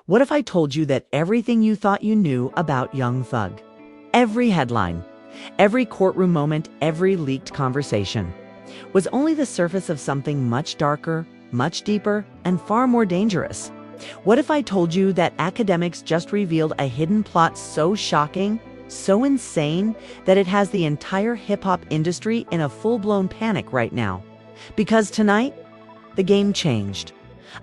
What if I told you that everything you thought you knew about Young Thug, every headline, every courtroom moment, every leaked conversation, was only the surface of something much darker, much deeper, and far more dangerous? What if I told you that Akademiks just revealed a hidden plot so shocking, so insane, that it has the entire hip-hop industry in a full-blown panic right now? Because tonight, the game changed.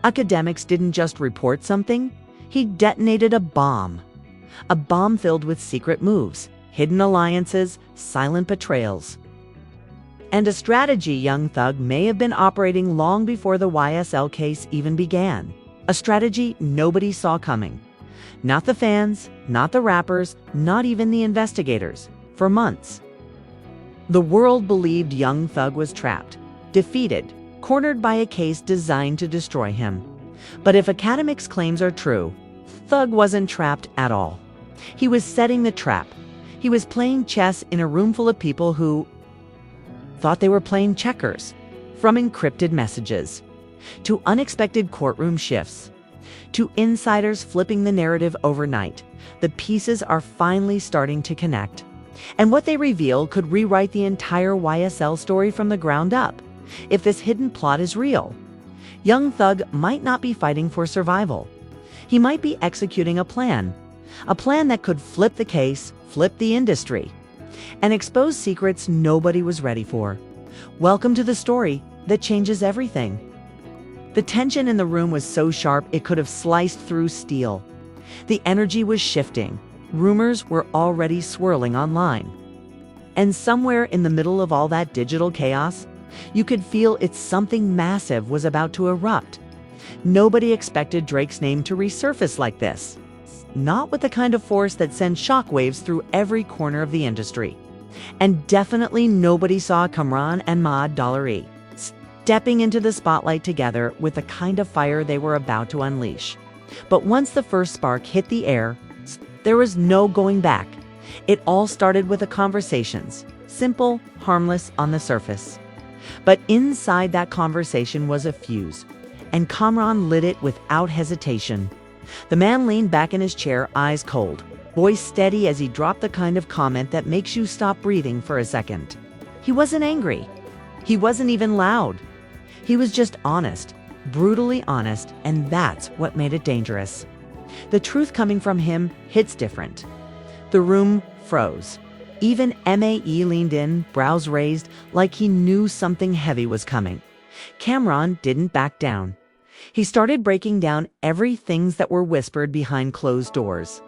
Akademiks didn't just report something, he detonated a bomb. A bomb filled with secret moves, hidden alliances, silent betrayals, and a strategy Young Thug may have been operating long before the YSL case even began. A strategy nobody saw coming. Not the fans, not the rappers, not even the investigators. For months, the world believed Young Thug was trapped, defeated, cornered by a case designed to destroy him. But if Akademiks' claims are true, Thug wasn't trapped at all. He was setting the trap. He was playing chess in a room full of people who thought they were playing checkers. From encrypted messages, to unexpected courtroom shifts, to insiders flipping the narrative overnight, the pieces are finally starting to connect. And what they reveal could rewrite the entire YSL story from the ground up. If this hidden plot is real, Young Thug might not be fighting for survival. He might be executing a plan that could flip the case, flip the industry, and expose secrets nobody was ready for. Welcome to the story that changes everything. The tension in the room was so sharp it could have sliced through steel. The energy was shifting. Rumors were already swirling online. And somewhere in the middle of all that digital chaos, you could feel something massive was about to erupt. Nobody expected Drake's name to resurface like this. Not with the kind of force that sends shockwaves through every corner of the industry. And definitely nobody saw Cam'ron and Ma stepping into the spotlight together with the kind of fire they were about to unleash. But once the first spark hit the air, there was no going back. It all started with the conversations, simple, harmless on the surface. But inside that conversation was a fuse, and Cam'ron lit it without hesitation. The man leaned back in his chair, eyes cold, voice steady as he dropped the kind of comment that makes you stop breathing for a second. He wasn't angry. He wasn't even loud. He was just honest, brutally honest, and that's what made it dangerous. The truth coming from him hits different. The room froze. Even MAE leaned in, brows raised, like he knew something heavy was coming. Cam'ron didn't back down. He started breaking down things that were whispered behind closed doors.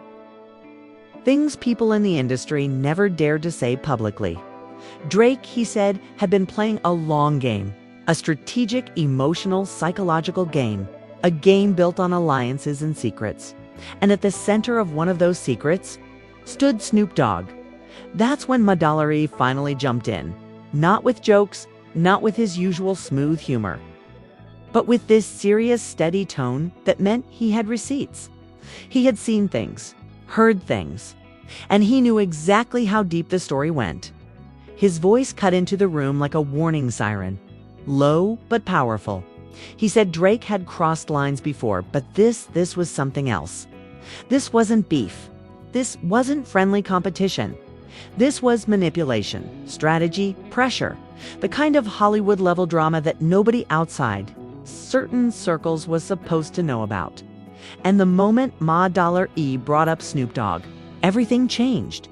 Things people in the industry never dared to say publicly. Drake, he said, had been playing a long game, a strategic, emotional, psychological game, a game built on alliances and secrets. And at the center of one of those secrets stood Snoop Dogg. That's when Madalari finally jumped in. Not with jokes, not with his usual smooth humor, but with this serious, steady tone that meant he had receipts. He had seen things, heard things, and he knew exactly how deep the story went. His voice cut into the room like a warning siren, low but powerful. He said Drake had crossed lines before, but this was something else. This wasn't beef. This wasn't friendly competition. This was manipulation, strategy, pressure, the kind of Hollywood-level drama that nobody outside certain circles was supposed to know about. And the moment Ma$E brought up Snoop Dogg, everything changed.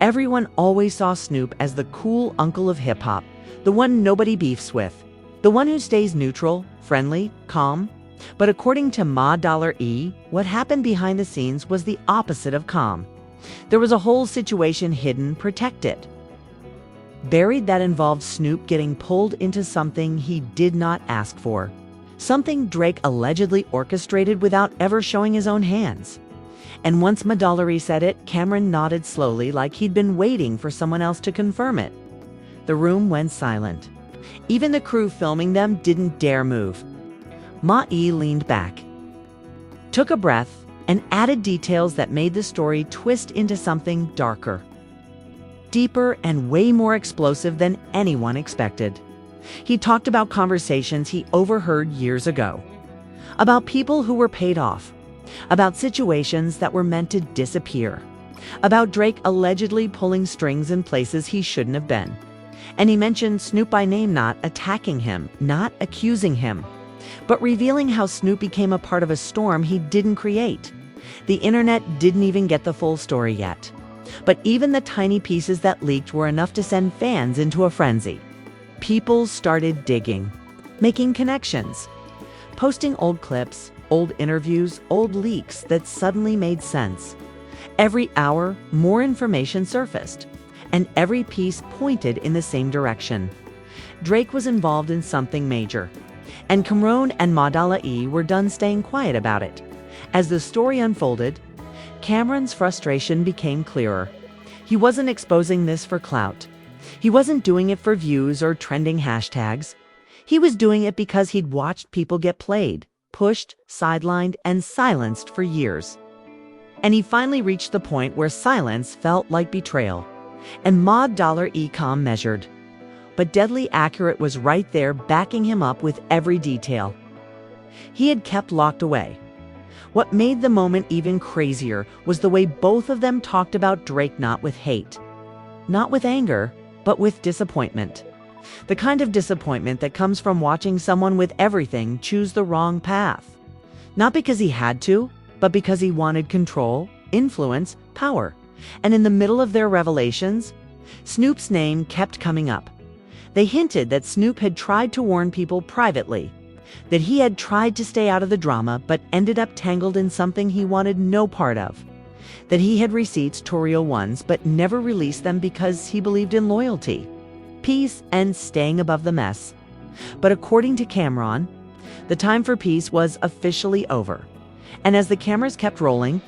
Everyone always saw Snoop as the cool uncle of hip-hop, the one nobody beefs with, the one who stays neutral, friendly, calm. But according to Ma$E, what happened behind the scenes was the opposite of calm. There was a whole situation hidden, protected, buried, that involved Snoop getting pulled into something he did not ask for. Something Drake allegedly orchestrated without ever showing his own hands. And once Madalari said it, Cam'ron nodded slowly, like he'd been waiting for someone else to confirm it. The room went silent. Even the crew filming them didn't dare move. Ma$E leaned back, took a breath, and added details that made the story twist into something darker, deeper, and way more explosive than anyone expected. He talked about conversations he overheard years ago, about people who were paid off, about situations that were meant to disappear, about Drake allegedly pulling strings in places he shouldn't have been. And he mentioned Snoop by name, not attacking him, not accusing him, but revealing how Snoop became a part of a storm he didn't create. The internet didn't even get the full story yet. But even the tiny pieces that leaked were enough to send fans into a frenzy. People started digging, making connections, posting old clips, old interviews, old leaks that suddenly made sense. Every hour, more information surfaced, and every piece pointed in the same direction. Drake was involved in something major, and Cameron and Maudala E were done staying quiet about it. As the story unfolded, Cameron's frustration became clearer. He wasn't exposing this for clout. He wasn't doing it for views or trending hashtags. He was doing it because he'd watched people get played, pushed, sidelined, and silenced for years. And he finally reached the point where silence felt like betrayal. And Maud E calm measured. But deadly accurate was right there, backing him up with every detail. He had kept locked away. What made the moment even crazier was the way both of them talked about Drake, not with hate, not with anger, but with disappointment. The kind of disappointment that comes from watching someone with everything choose the wrong path. Not because he had to, but because he wanted control, influence, power. And in the middle of their revelations, Snoop's name kept coming up. They hinted that Snoop had tried to warn people privately, that he had tried to stay out of the drama but ended up tangled in something he wanted no part of, that he had receipts to real ones but never released them because he believed in loyalty, peace, and staying above the mess. But according to Cameron, the time for peace was officially over. And as the cameras kept rolling,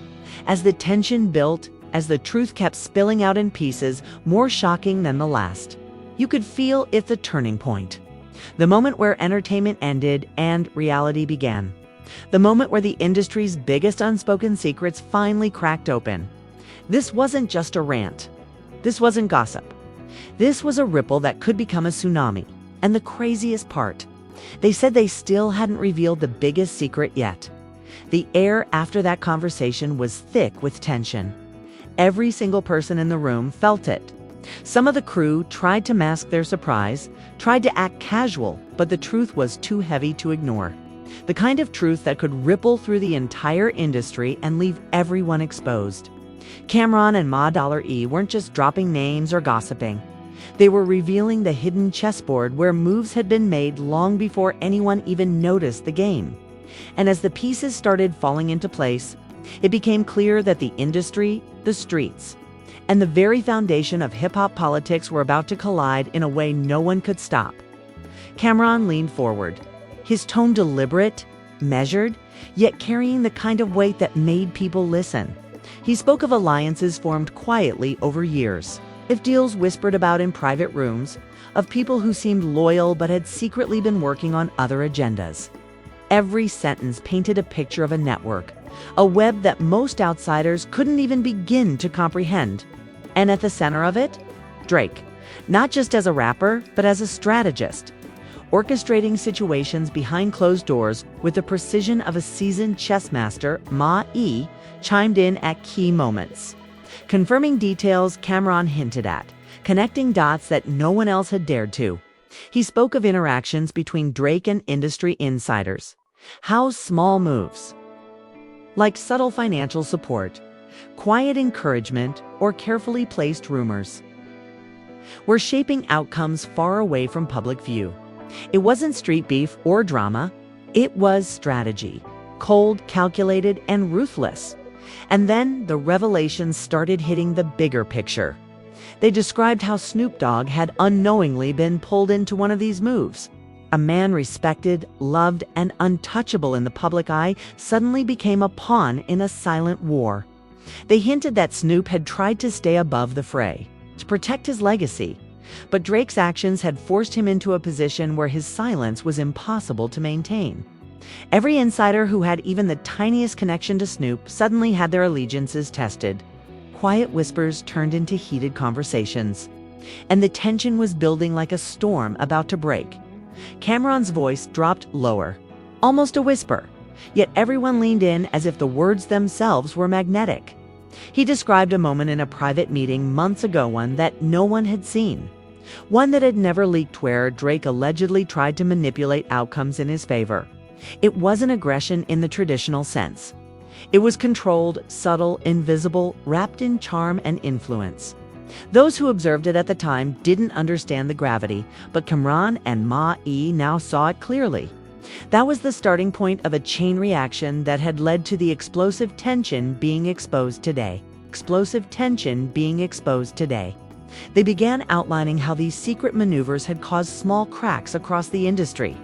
as the tension built, as the truth kept spilling out in pieces more shocking than the last, you could feel it's a turning point. The moment where entertainment ended and reality began. The moment where the industry's biggest unspoken secrets finally cracked open. This wasn't just a rant. This wasn't gossip. This was a ripple that could become a tsunami. And the craziest part, they said they still hadn't revealed the biggest secret yet. The air after that conversation was thick with tension. Every single person in the room felt it. Some of the crew tried to mask their surprise, tried to act casual, but the truth was too heavy to ignore. The kind of truth that could ripple through the entire industry and leave everyone exposed. Cameron and Maud E weren't just dropping names or gossiping. They were revealing the hidden chessboard where moves had been made long before anyone even noticed the game. And as the pieces started falling into place, it became clear that the industry, the streets, and the very foundation of hip-hop politics were about to collide in a way no one could stop. Cameron leaned forward, his tone deliberate, measured, yet carrying the kind of weight that made people listen. He spoke of alliances formed quietly over years, of deals whispered about in private rooms, of people who seemed loyal but had secretly been working on other agendas. Every sentence painted a picture of a network, a web that most outsiders couldn't even begin to comprehend. And at the center of it, Drake, not just as a rapper, but as a strategist, orchestrating situations behind closed doors with the precision of a seasoned chess master. Ma E chimed in at key moments, confirming details Cameron hinted at, connecting dots that no one else had dared to. He spoke of interactions between Drake and industry insiders, how small moves, like subtle financial support, quiet encouragement, or carefully placed rumors, were shaping outcomes far away from public view. It wasn't street beef or drama. It was strategy, cold, calculated, and ruthless. And then the revelations started hitting the bigger picture. They described how Snoop Dogg had unknowingly been pulled into one of these moves. A man respected, loved, and untouchable in the public eye suddenly became a pawn in a silent war. They hinted that Snoop had tried to stay above the fray, to protect his legacy, but Drake's actions had forced him into a position where his silence was impossible to maintain. Every insider who had even the tiniest connection to Snoop suddenly had their allegiances tested. Quiet whispers turned into heated conversations, and the tension was building like a storm about to break. Cameron's voice dropped lower, almost a whisper, Yet everyone leaned in as if the words themselves were magnetic. He described a moment in a private meeting months ago, one that no one had seen. One that had never leaked, where Drake allegedly tried to manipulate outcomes in his favor. It wasn't aggression in the traditional sense. It was controlled, subtle, invisible, wrapped in charm and influence. Those who observed it at the time didn't understand the gravity, but Kamran and Ma-E now saw it clearly. That was the starting point of a chain reaction that had led to the explosive tension being exposed today. Explosive tension being exposed today. They began outlining how these secret maneuvers had caused small cracks across the industry.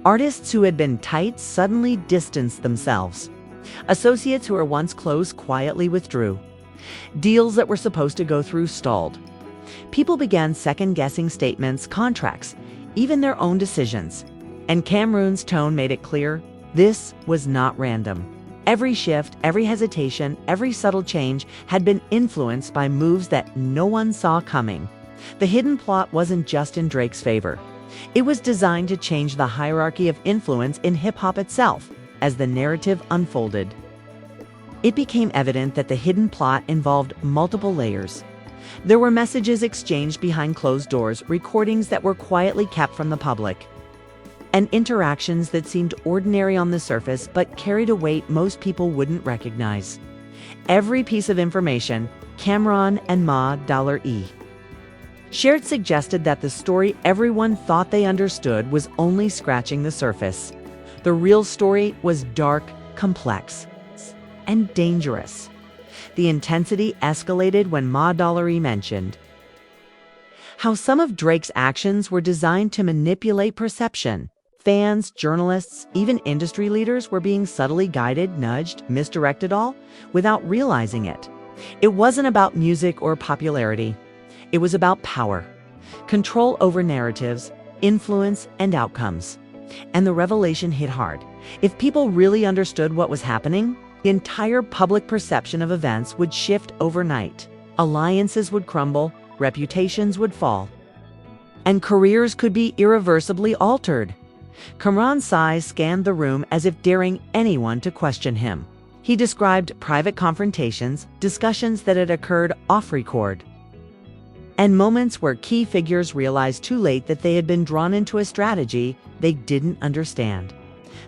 Artists who had been tight suddenly distanced themselves. Associates who were once close quietly withdrew. Deals that were supposed to go through stalled. People began second-guessing statements, contracts, even their own decisions. And Kamran's tone made it clear, this was not random. Every shift, every hesitation, every subtle change had been influenced by moves that no one saw coming. The hidden plot wasn't just in Drake's favor. It was designed to change the hierarchy of influence in hip-hop itself as the narrative unfolded. It became evident that the hidden plot involved multiple layers. There were messages exchanged behind closed doors, recordings that were quietly kept from the public, and interactions that seemed ordinary on the surface but carried a weight most people wouldn't recognize. Every piece of information Kamran and Ma-E shared suggested that the story everyone thought they understood was only scratching the surface. The real story was dark, complex, and dangerous. The intensity escalated when Ma-E mentioned how some of Drake's actions were designed to manipulate perception. Fans, journalists, even industry leaders were being subtly guided, nudged, misdirected, all without realizing it. It wasn't about music or popularity. It was about power, control over narratives, influence, and outcomes. And the revelation hit hard. If people really understood what was happening, the entire public perception of events would shift overnight. Alliances would crumble, reputations would fall, and careers could be irreversibly altered. Kamran's eyes scanned the room as if daring anyone to question him. He described private confrontations, discussions that had occurred off-record, and moments where key figures realized too late that they had been drawn into a strategy they didn't understand.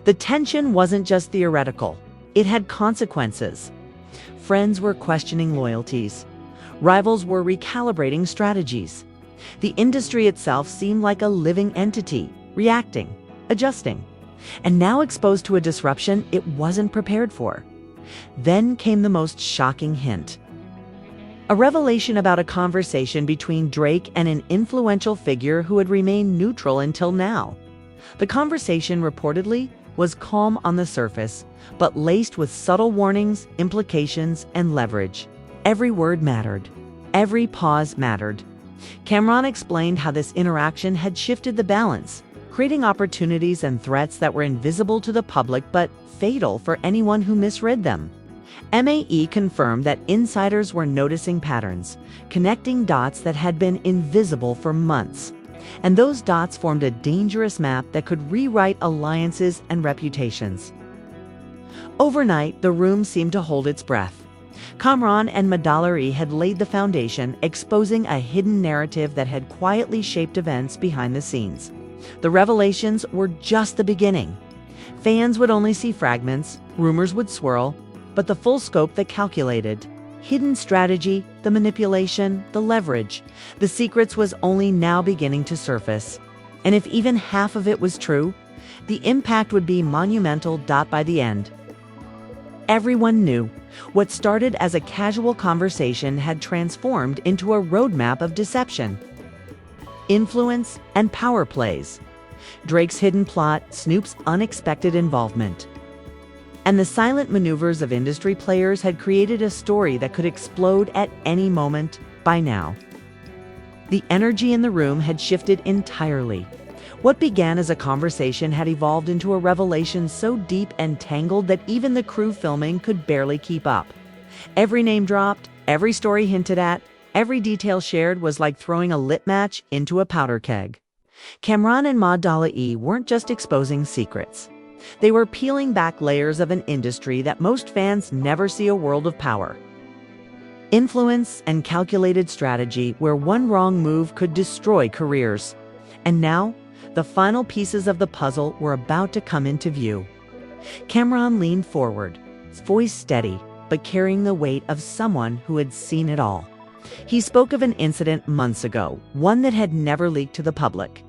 The tension wasn't just theoretical. It had consequences. Friends were questioning loyalties. Rivals were recalibrating strategies. The industry itself seemed like a living entity, reacting, adjusting, and now exposed to a disruption it wasn't prepared for. Then came the most shocking hint. A revelation about a conversation between Drake and an influential figure who had remained neutral until now. The conversation reportedly was calm on the surface, but laced with subtle warnings, implications, and leverage. Every word mattered. Every pause mattered. Kamran explained how this interaction had shifted the balance, creating opportunities and threats that were invisible to the public but fatal for anyone who misread them. Ma-E confirmed that insiders were noticing patterns, connecting dots that had been invisible for months. And those dots formed a dangerous map that could rewrite alliances and reputations. Overnight, the room seemed to hold its breath. Kamran and Ma-E had laid the foundation, exposing a hidden narrative that had quietly shaped events behind the scenes. The revelations were just the beginning. Fans would only see fragments, rumors would swirl, but the full scope that calculated. Hidden strategy, the manipulation, the leverage. The secrets was only now beginning to surface. And if even half of it was true, the impact would be monumental. By the end, everyone knew what started as a casual conversation had transformed into a roadmap of deception, influence, and power plays. Drake's hidden plot, Snoop's unexpected involvement, and the silent maneuvers of industry players had created a story that could explode at any moment. By now, the energy in the room had shifted entirely. What began as a conversation had evolved into a revelation so deep and tangled that even the crew filming could barely keep up. Every name dropped, every story hinted at, every detail shared was like throwing a lit match into a powder keg. Kamran and Ma-E weren't just exposing secrets. They were peeling back layers of an industry that most fans never see: a world of power, influence, and calculated strategy where one wrong move could destroy careers. And now, the final pieces of the puzzle were about to come into view. Cameron leaned forward, his voice steady, but carrying the weight of someone who had seen it all. He spoke of an incident months ago, one that had never leaked to the public,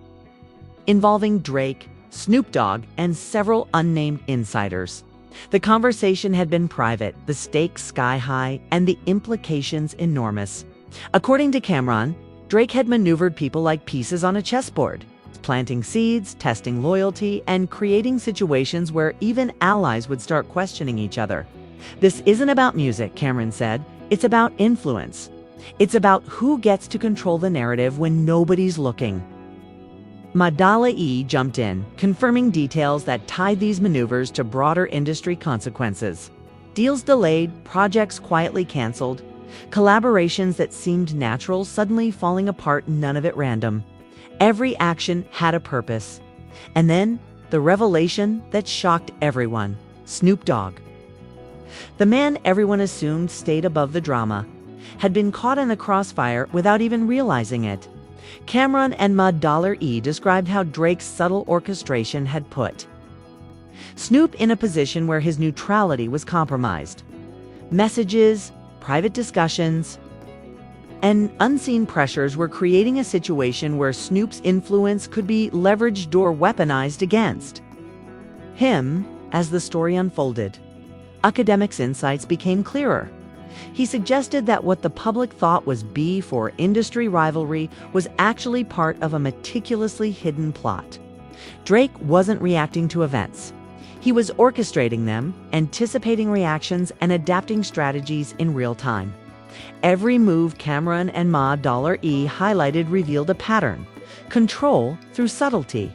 involving Drake, Snoop Dogg, and several unnamed insiders. The conversation had been private, the stakes sky high, and the implications enormous. According to Cameron, Drake had maneuvered people like pieces on a chessboard, planting seeds, testing loyalty, and creating situations where even allies would start questioning each other. "This isn't about music," Cameron said. "It's about influence. It's about who gets to control the narrative when nobody's looking." Madala E jumped in, confirming details that tied these maneuvers to broader industry consequences. Deals delayed, projects quietly canceled, collaborations that seemed natural suddenly falling apart, none of it random. Every action had a purpose. And then, the revelation that shocked everyone: Snoop Dogg. The man everyone assumed stayed above the drama had been caught in the crossfire without even realizing it. Cameron and Madala E described how Drake's subtle orchestration had put Snoop in a position where his neutrality was compromised. Messages, private discussions, and unseen pressures were creating a situation where Snoop's influence could be leveraged or weaponized against him. As the story unfolded, Akademiks' insights became clearer. He suggested that what the public thought was beef or industry rivalry was actually part of a meticulously hidden plot. Drake wasn't reacting to events. He was orchestrating them, anticipating reactions, and adapting strategies in real time. Every move Cameron and Madala E highlighted revealed a pattern: control through subtlety,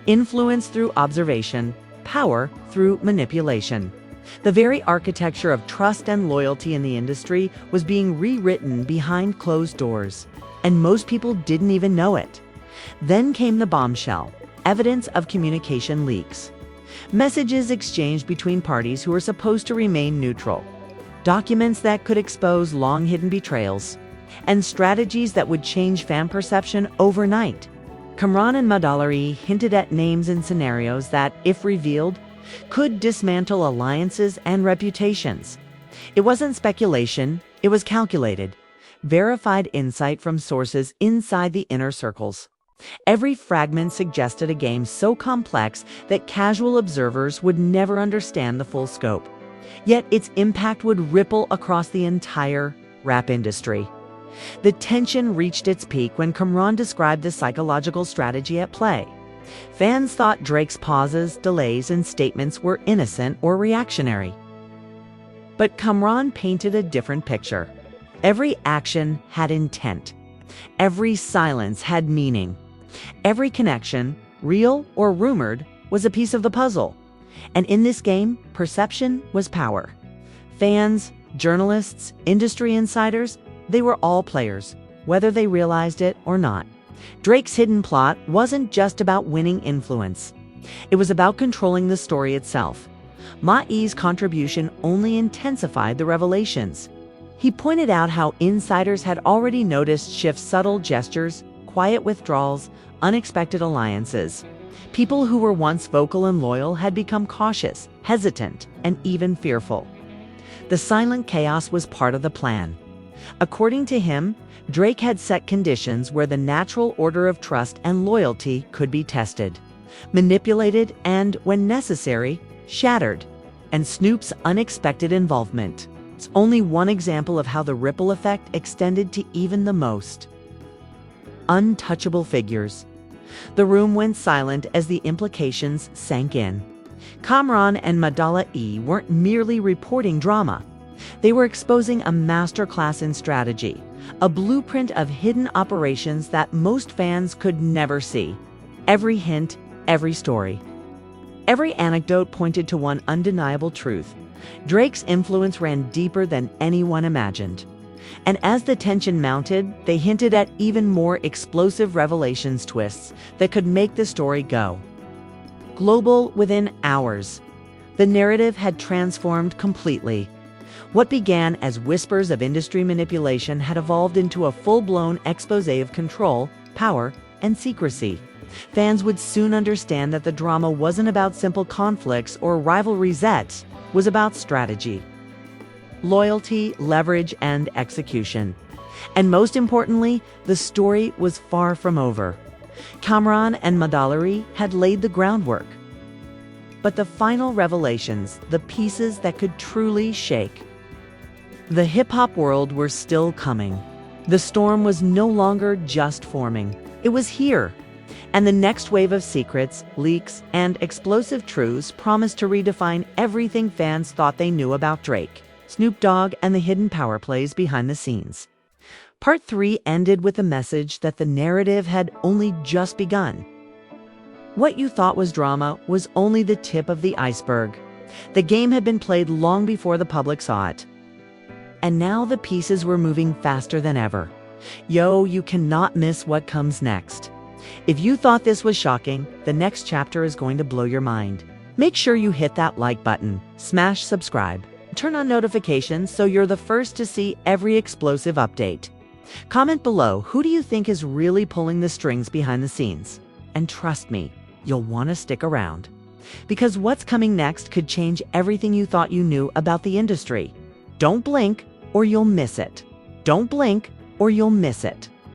influence through observation, power through manipulation. The very architecture of trust and loyalty in the industry was being rewritten behind closed doors, and most people didn't even know it. Then came the bombshell: evidence of communication leaks. Messages exchanged between parties who were supposed to remain neutral, documents that could expose long-hidden betrayals, and strategies that would change fan perception overnight. Cameron and Madala E hinted at names and scenarios that, if revealed, could dismantle alliances and reputations. It wasn't speculation, it was calculated, verified insight from sources inside the inner circles. Every fragment suggested a game so complex that casual observers would never understand the full scope. Yet its impact would ripple across the entire rap industry. The tension reached its peak when Cameron described the psychological strategy at play. Fans thought Drake's pauses, delays, and statements were innocent or reactionary. But Cameron painted a different picture. Every action had intent. Every silence had meaning. Every connection, real or rumored, was a piece of the puzzle. And in this game, perception was power. Fans, journalists, industry insiders, they were all players, whether they realized it or not. Drake's hidden plot wasn't just about winning influence. It was about controlling the story itself. Ma'i's contribution only intensified the revelations. He pointed out how insiders had already noticed Schiff's subtle gestures, quiet withdrawals, unexpected alliances. People who were once vocal and loyal had become cautious, hesitant, and even fearful. The silent chaos was part of the plan. According to him, Drake had set conditions where the natural order of trust and loyalty could be tested, manipulated, and, when necessary, shattered. And Snoop's unexpected involvement is only one example of how the ripple effect extended to even the most untouchable figures. The room went silent as the implications sank in. Cameron and Madala E weren't merely reporting drama. They were exposing a masterclass in strategy, a blueprint of hidden operations that most fans could never see. Every hint, every story, every anecdote pointed to one undeniable truth: Drake's influence ran deeper than anyone imagined. And as the tension mounted, they hinted at even more explosive revelations twists that could make the story go global within hours. The narrative had transformed completely. What began as whispers of industry manipulation had evolved into a full-blown exposé of control, power, and secrecy. Fans would soon understand that the drama wasn't about simple conflicts or rivalries, it was about strategy, loyalty, leverage, and execution. And most importantly, the story was far from over. Kamran and Madalari had laid the groundwork. But the final revelations, the pieces that could truly shake the hip-hop world, were still coming. The storm was no longer just forming. It was here. And the next wave of secrets, leaks, and explosive truths promised to redefine everything fans thought they knew about Drake, Snoop Dogg, and the hidden power plays behind the scenes. Part 3 ended with the message that the narrative had only just begun. What you thought was drama was only the tip of the iceberg. The game had been played long before the public saw it. And now the pieces were moving faster than ever. You cannot miss what comes next. If you thought this was shocking, the next chapter is going to blow your mind. Make sure you hit that like button, smash subscribe, turn on notifications so you're the first to see every explosive update. Comment below, who do you think is really pulling the strings behind the scenes? And trust me, you'll want to stick around. Because what's coming next could change everything you thought you knew about the industry. Don't blink or you'll miss it. Don't blink or you'll miss it.